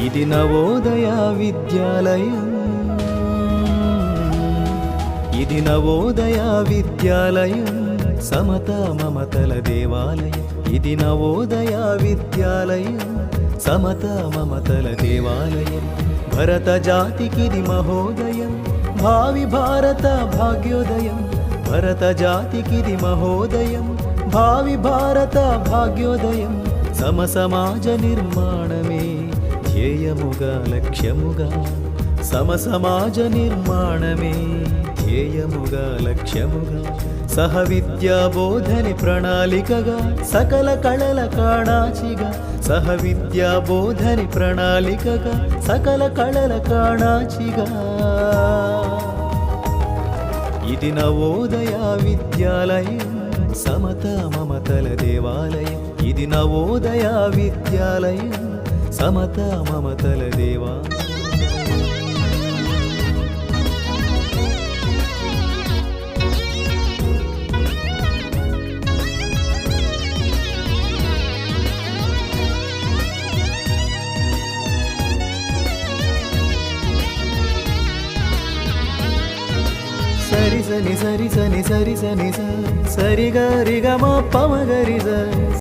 ఇది నవోదయ విద్యాలయం, ఇది నవోదయ విద్యాలయం, సమతా మమతల దేవాలయం. ఇది నవోదయ విద్యాలయం, సమతా మమతల దేవాలయం. భరత జాతికిది మహోదయం, భావి భారత భాగ్యోదయం. భరత జాతికిది మహోదయం, భావి భారత భాగ్యోదయం. సమసమాజ నిర్మాణమే ధ్యేయముగా లక్ష్యముగా, సమసమాజ నిర్మాణమే ధ్యేయముగా లక్ష్యముగా. సహ విద్యా బోధని ప్రణాళికగా, సకల కళల కాణాచిగా. సహ విద్యా బోధని ప్రణాళికగా, సకల కళల కాణాచిగా. ఇది నవోదయ విద్యాలయం, సమతా మమతల దేవాలయం. ఇది నవోదయ విద్యాలయం, సమతా మమతల దేవాలయం. సరి సని సరి సని సరి సని సరి గరి గమ పమ గరి స